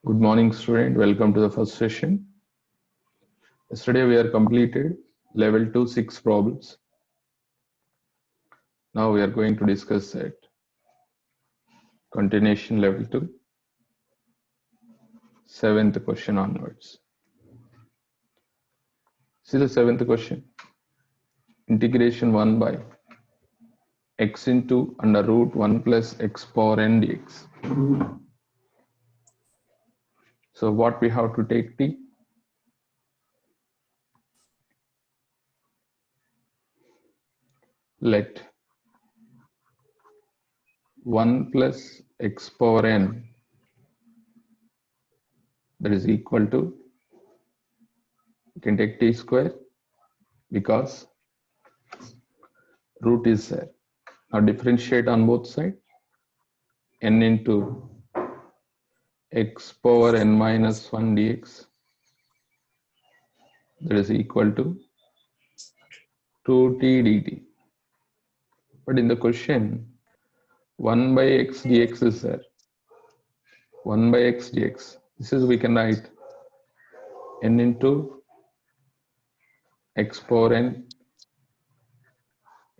Good morning, student. Welcome to the first session. Yesterday we are completed level 2 6 problems. Now we are going to discuss that continuation level 2 7th question onwards. See the 7th question. Integration 1 by x into under root 1 plus x power n dx. So what we have to take t? Let 1 plus x power n, that is equal to, you can take t square because root is there. Now differentiate on both sides. N into x power n minus 1 dx, that is equal to 2t dt. But in the question, 1 by x dx is there. 1 by x dx. This is, we can write n into x power n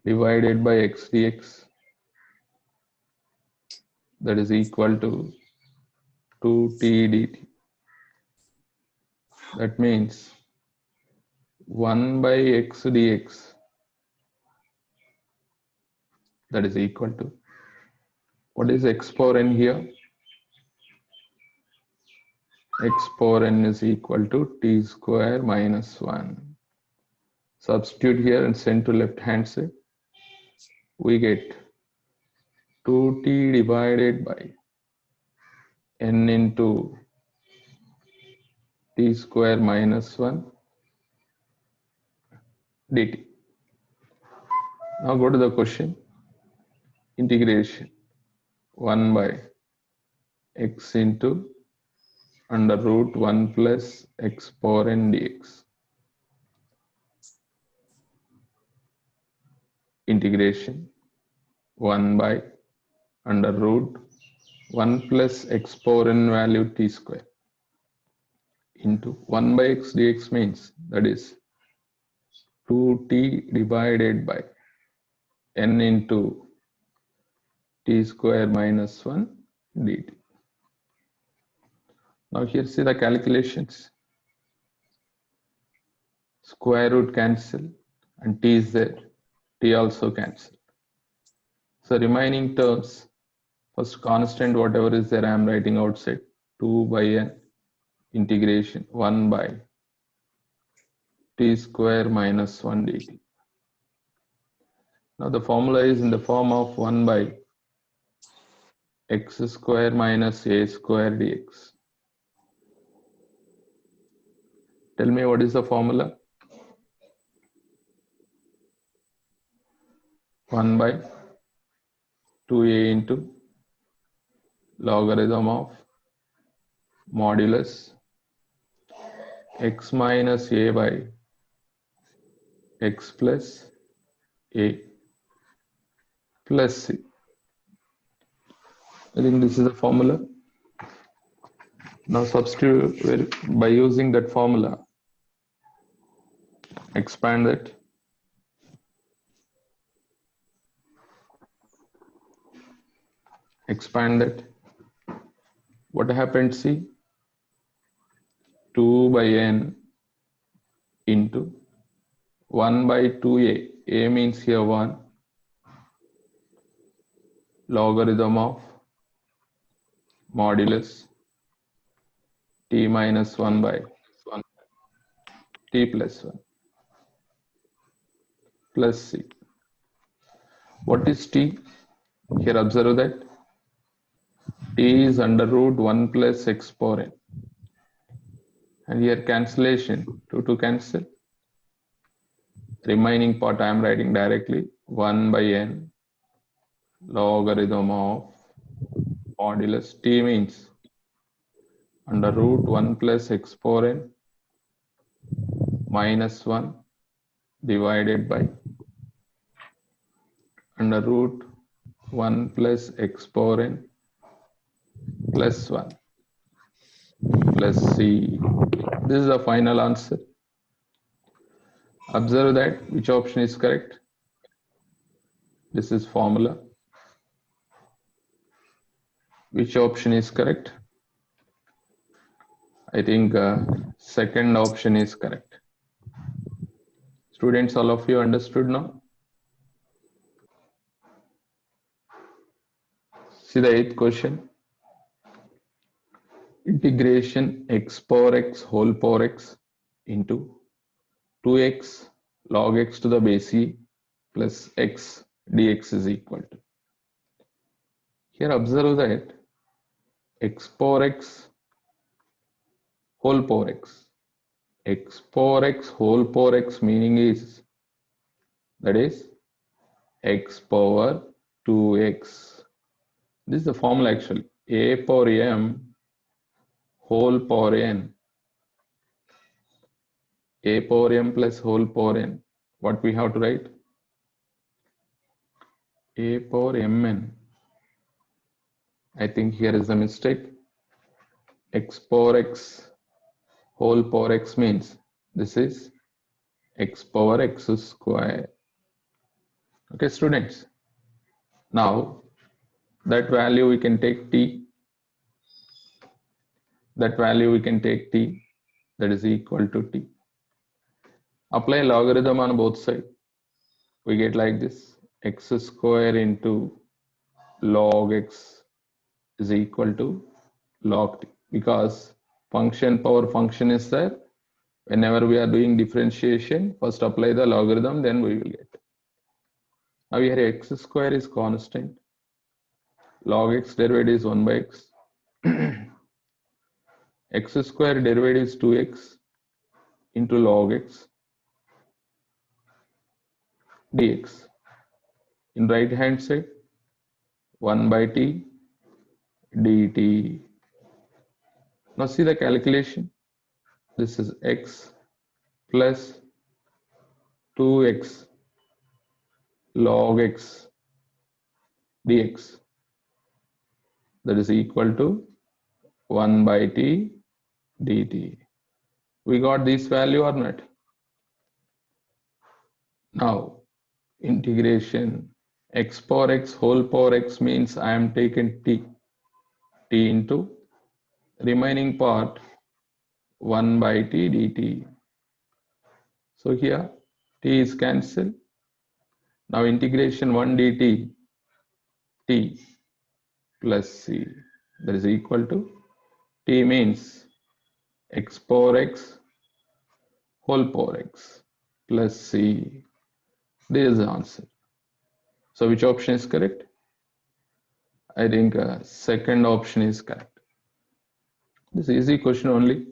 divided by x dx, that is equal to 2t dt. That means 1 by x dx, that is equal to, what is x power n here? X power n is equal to t square minus 1. Substitute here and send to left hand side. We get 2t divided by n into t square minus 1 dt. Now go to the question. Integration 1 by x into under root 1 plus x power n dx. Integration 1 by under root 1 plus x power n value t square into 1 by x dx means, that is 2t divided by n into t square minus 1 dt. Now here see the calculations. Square root cancel and t is there. T also cancel. So remaining terms, first constant whatever is there I am writing outside, 2 by n integration 1 by t square minus 1 dt. Now the formula is in the form of 1 by x square minus a square dx. Tell me what is the formula? 1 by 2a into logarithm of modulus x minus a by x plus a plus c. I think this is the formula. Now substitute by using that formula. Expand it. Expand it. What happened? See, 2 by n into 1 by 2a. A means here 1. Logarithm of modulus t minus 1 by 1 t plus 1 plus c. What is t? Here observe that t is under root 1 plus x power n. And here cancellation, 2 cancel. Remaining part I am writing directly, 1 by n logarithm of modulus t means under root 1 plus x power n minus 1 divided by under root 1 plus x power n plus 1. plus c. This is the final answer. Observe that which option is correct. This is formula. Which option is correct? I think second option is correct. Students, all of you understood now? See the eighth question. Integration x power x whole power x into 2x log x to the base e plus x dx is equal to. Here observe that x power x whole power x power x whole power x meaning is, that is x power 2x. This is the formula actually. A power m whole power n. A power m plus whole power n. What we have to write? A power mn. I think here is a mistake. X power x whole power x means this is x power x square. Okay, students. Now that value we can take t. That value we can take t, that is equal to t. Apply logarithm on both sides. We get like this: x square into log x is equal to log t, because function power function is there. Whenever we are doing differentiation, first apply the logarithm, then we will get. Now here x square is constant. Log x derivative is 1 by x. X square derivative is 2x into log x dx. In right hand side, 1 by t dt. Now see the calculation. This is x plus 2x log x dx, that is equal to 1 by t dt. We got this value or not? Now integration x power x whole power x means I am taking t into remaining part 1 by t dt. So here t is cancelled. Now integration 1 dt t plus c, that is equal to t means x power x whole power x plus c. This is the answer. So which option is correct? I think second option is correct. This is easy question only.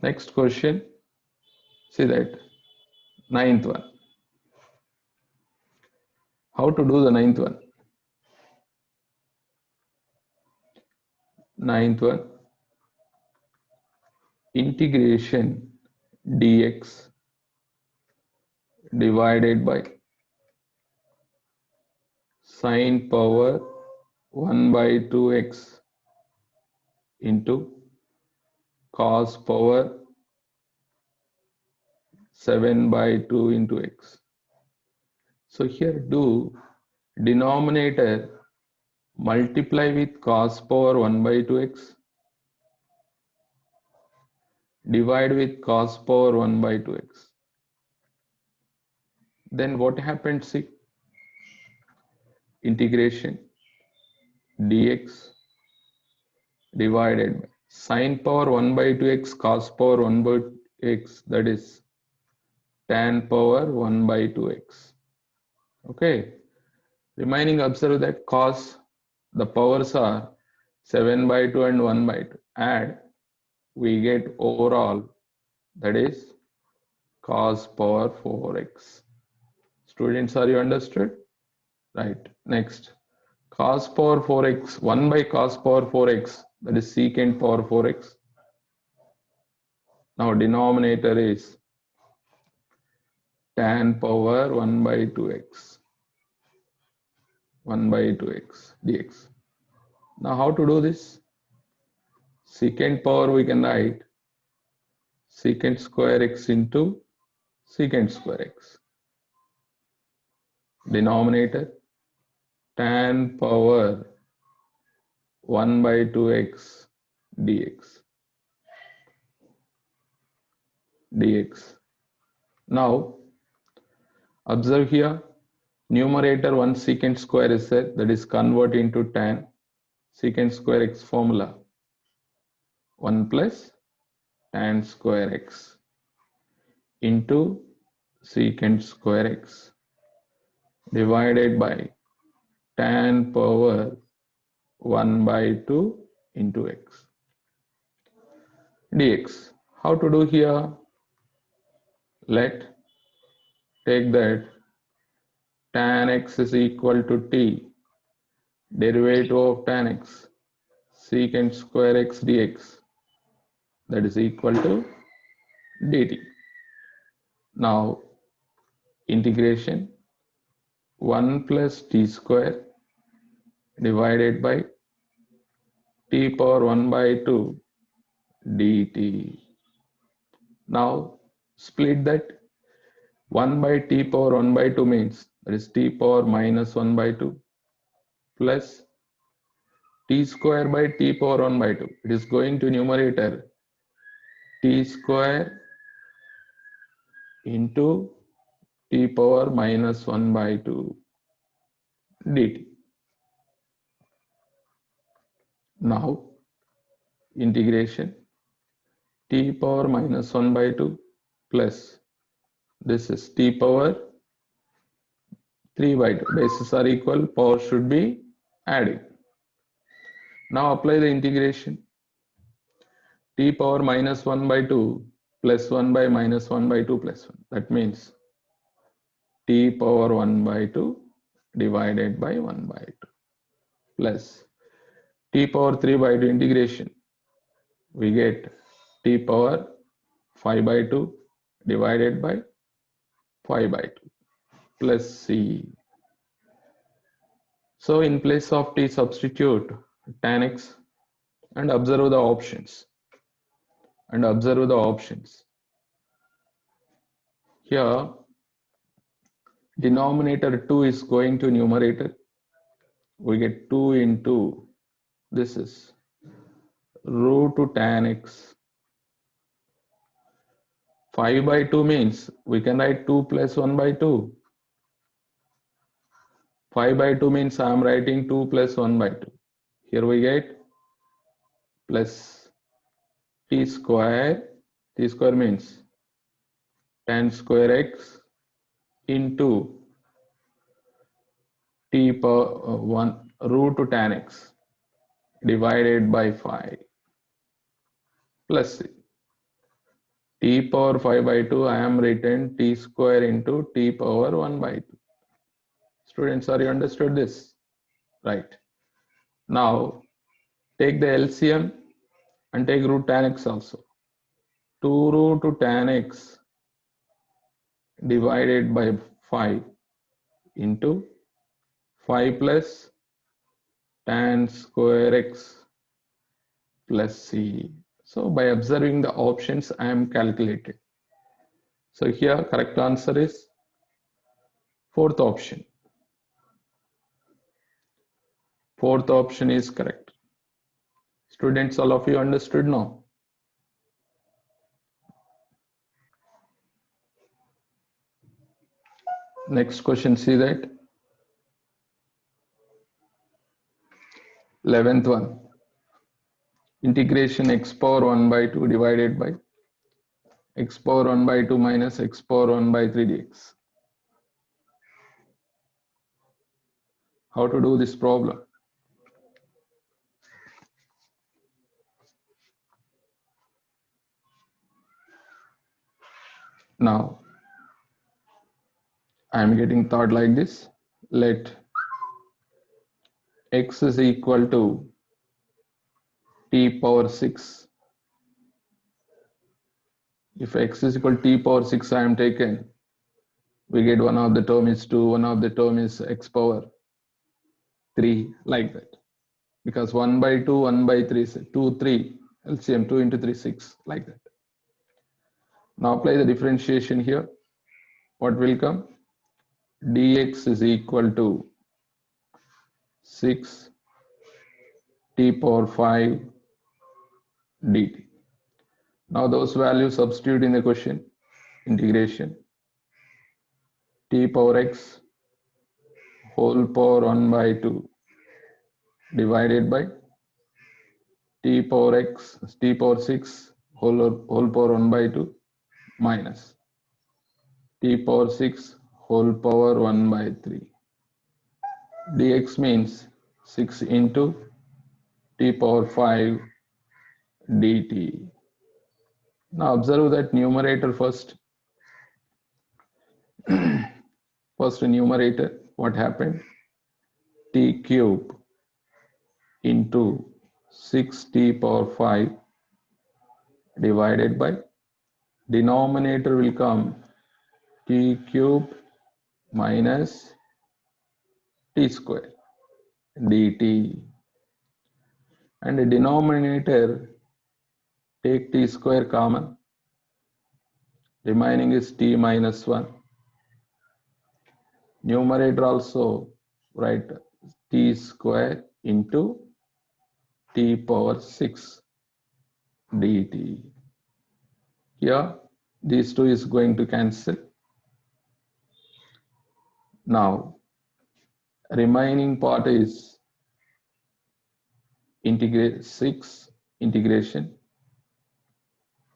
Next question. See that ninth one. How to do the ninth one? Ninth one. Integration dx divided by sine power 1 by 2x into cos power 7 by 2 into x. So here do denominator multiply with cos power 1 by 2x, divide with cos power 1 by 2x. Then what happened? See, integration dx divided by sine power 1 by 2x cos power 1 by x, that is tan power 1 by 2x. Okay, remaining observe that cos, the powers are 7 by 2 and 1 by 2. Add, we get overall, that is cos power 4x. Students, are you understood? Right. Next, cos power 4x, 1 by cos power 4x, that is secant power 4x. Now denominator is tan power 1 by 2x. 1 by 2x dx. Now how to do this? Secant power we can write secant square x into secant square x. Denominator tan power 1 by 2x dx. Now observe here, numerator 1 secant square is there, that is convert into tan secant square x formula 1 plus tan square x into secant square x divided by tan power 1 by 2 into x dx. How to do here? Let take that tan x is equal to t, derivative of tan x, secant square x dx, that is equal to dt. Now integration 1 plus t square divided by t power 1 by 2 dt. Now split that. 1 by t power 1 by 2 means that is t power minus 1 by 2 plus t square by t power 1 by 2. It is going to numerator t square into t power minus 1 by 2 dt. Now integration t power minus 1 by 2 plus this is t power 3 by 2. Bases are equal, power should be adding. Now apply the integration. T power minus 1 by 2 plus 1 by minus 1 by 2 plus 1. That means t power 1 by 2 divided by 1 by 2 plus t power 3 by 2 integration. We get t power 5 by 2 divided by 5 by 2 plus c. So in place of t, substitute tan x and observe the options. Here denominator 2 is going to numerator. We get 2 into this is root to tan x. 5 by 2 means we can write 2 plus 1 by 2. 5 by 2 means I am writing 2 plus 1 by 2. Here we get plus t square. T square means tan square x into t power 1 root to tan x divided by 5 plus c. T power 5 by 2 I am written t square into t power 1 by 2. Students, are you understood this? Right. Now take the LCM and take root tan x also. 2 root to tan x divided by 5 into 5 plus tan square x plus c. So by observing the options I am calculated. So here correct answer is fourth option. Fourth option is correct. Students, all of you understood now? Next question, see that. 11th one. Integration x power 1 by 2 divided by x power 1 by 2 minus x power 1 by 3 dx. How to do this problem? Now, I am getting thought like this. Let x is equal to t power 6. If x is equal to t power 6 I am taken, we get one of the term is 2, one of the term is x power 3, like that. because 1 by 2, 1 by 3, 2, 3, LCM 2 into 3, 6, like that. Now apply the differentiation here. What will come? Dx is equal to 6 t power 5 dt. Now those values substitute in the question. Integration t power x whole power 1 by 2 divided by t power x, t power 6 whole power 1 by 2 minus t power 6 whole power 1 by 3. Dx means 6 into t power 5 dt. Now observe that numerator first. First numerator, what happened? T cube into 6t power 5 divided by denominator will come t cube minus t square dt, and the denominator take t square common, remaining is t minus 1. Numerator also write t square into t power 6 dt. Here these two is going to cancel. Now remaining part is integrate 6 integration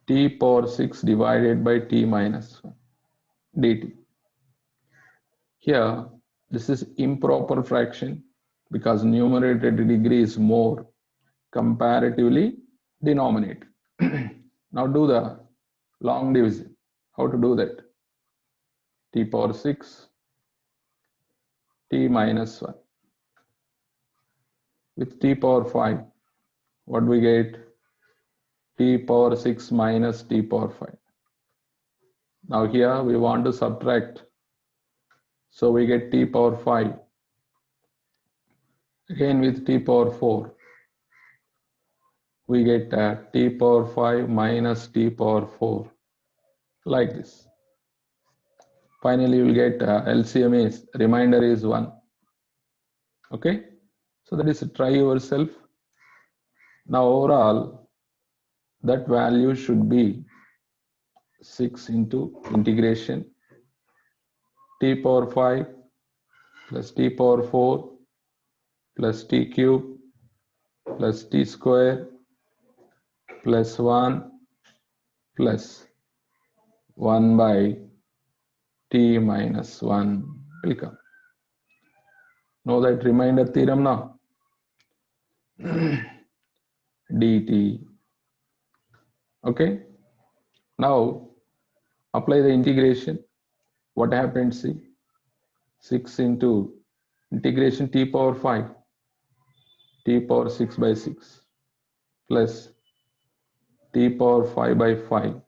t power 6 divided by t minus 1 dt. Here this is improper fraction because numerator degree is more comparatively denominator. Now do the long division. How to do that? T power 6 t minus 1 with t power 5, what do we get? T power 6 minus t power 5. Now here we want to subtract, so we get t power 5 again with t power 4. We get t power 5 minus t power 4, like this. Finally you will get LCM is remainder is 1. Okay, so that is try yourself. Now overall that value should be 6 into integration t power 5 plus t power 4 plus t cube plus t square plus 1 plus 1 by t minus 1 will come. Know that remainder theorem now. dt. Okay, now apply the integration. What happens? See, 6 into integration t power 5 t power 6 by 6 plus t power 5 by 5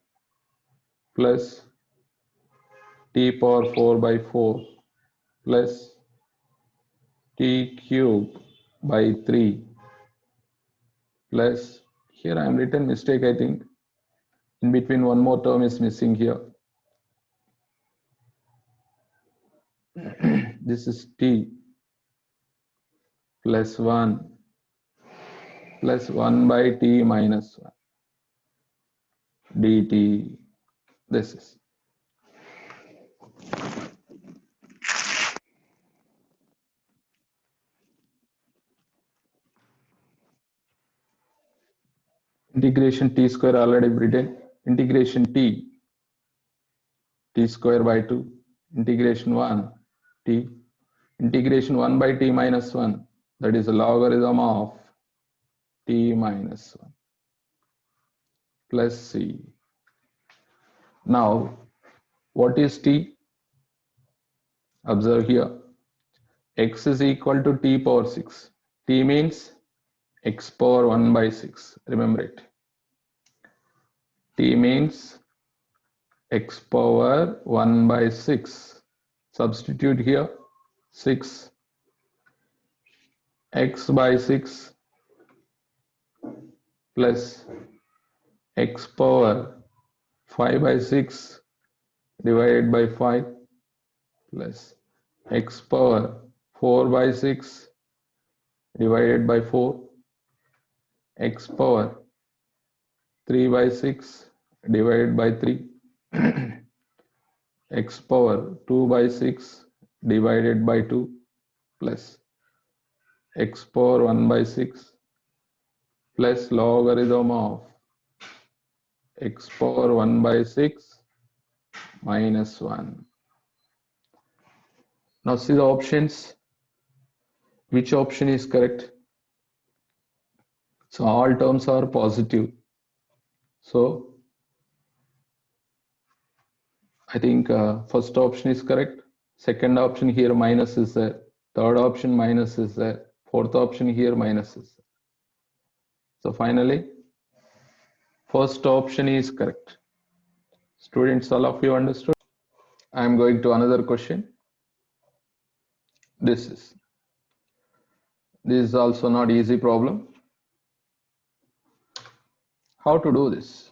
plus t power 4 by 4 plus t cube by 3 plus, here I am written mistake, I think. In between one more term is missing here. This is t plus 1 plus 1 by t minus 1 dt. This is. Integration t square already written. Integration t square by 2. Integration 1 t. Integration 1 by t minus 1, that is a logarithm of t minus 1 plus c. Now what is t? Observe here, x is equal to t power 6. T means x power 1 by 6. Remember it. T means x power 1 by 6. Substitute here 6. X by 6 plus x power 5 by 6 divided by 5 plus x power 4 by 6 divided by 4, x power 3 by 6 divided by 3, x power 2 by 6 divided by 2 plus x power 1 by 6 plus logarithm of x power 1 by 6 minus 1. Now see the options. Which option is correct? So all terms are positive. So I think first option is correct. Second option here minus is there. Third option minus is there. Fourth option here minus is there. So finally, first option is correct. Students, all of you understood? I am going to another question. This is also not easy problem. How to do this?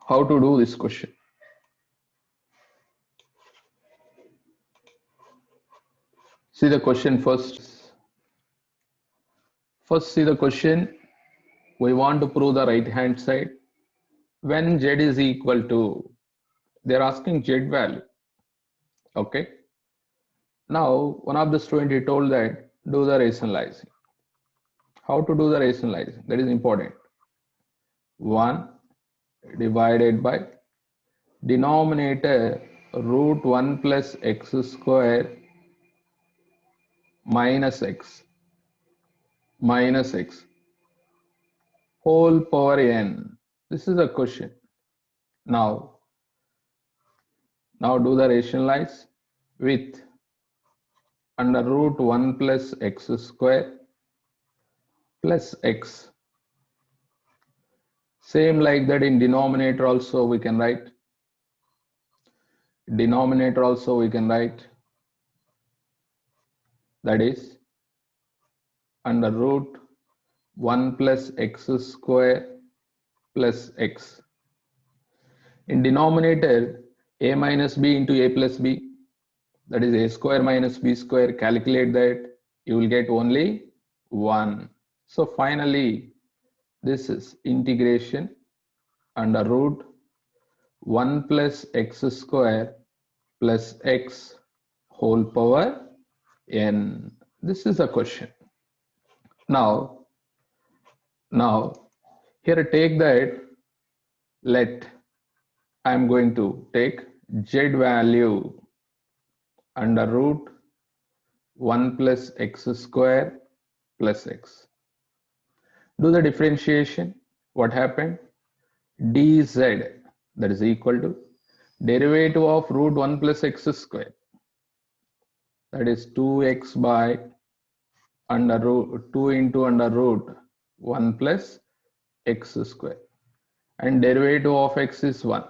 How to do this question? See the question first. First, see the question. We want to prove the right hand side. When z is equal to, they're asking z value. Okay. Now, one of the students, he told that do the rationalizing. How to do the rationalizing? That is important. 1 divided by denominator root 1 plus x square minus x whole power n. This is a question. Now do the rationalize with under root 1 plus x square plus x. Same like that in denominator also we can write. Denominator also we can write. That is under root 1 plus x square plus x. In denominator, a minus b into a plus b, that is a square minus b square, calculate that, you will get only 1. So finally, this is integration under root 1 plus x square plus x whole power n. This is a question. Now here take that, let I am going to take z value under root 1 plus x square plus x. Do the differentiation. What happened? dz, that is equal to derivative of root 1 plus x square, that is 2x by under root 2 into under root 1 plus x square, and derivative of x is 1.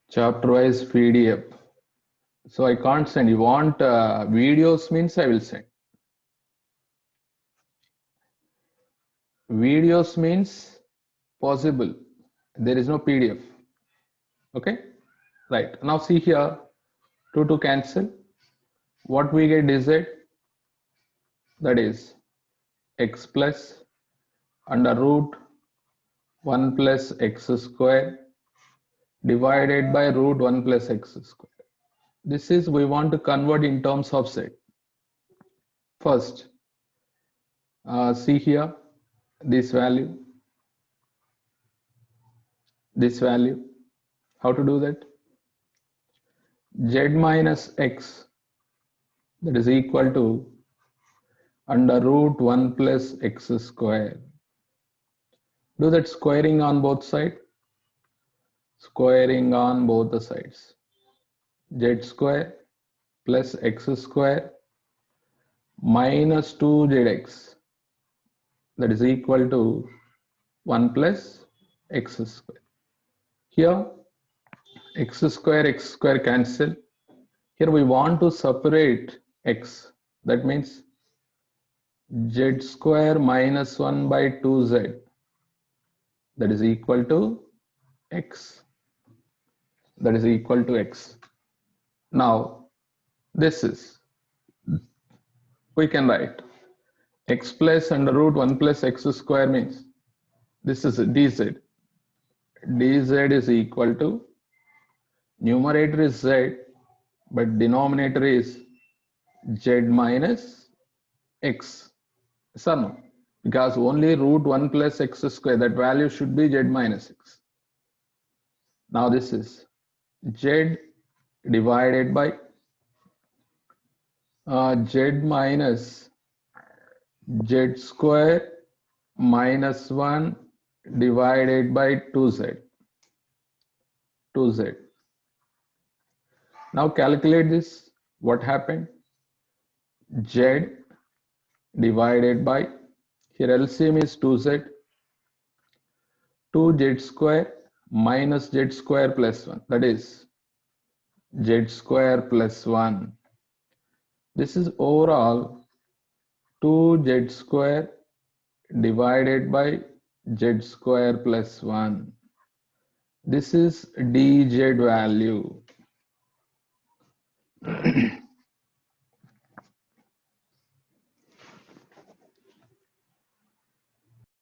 Chapter wise PDF. So I can't send. You want videos means I will send. Videos means possible. There is no PDF. Okay. Right. Now see here. 2 to cancel. What we get is it? That is x plus under root 1 plus x square divided by root 1 plus x square. This is we want to convert in terms of z. First, see here this value. How to do that? Z minus x, that is equal to under root 1 plus x square. Do that squaring on both sides. squaring on both the sides. Z square plus x square minus 2zx, that is equal to 1 plus x square. Here x square cancel. Here we want to separate x, that means z square minus 1 by 2z, that is equal to x, that is equal to x. Now this is, we can write x plus under root 1 plus x square means this is dz. Dz is equal to, numerator is z but denominator is z minus x. Yes or no? Because only root 1 plus x square, that value should be z minus x. Now this is z divided by z minus z square minus 1 divided by 2z. Now calculate this. What happened? Z divided by, here LCM is 2z, 2z square minus z square plus 1, that is z square plus 1. This is overall 2z square divided by z square plus 1. This is dz value.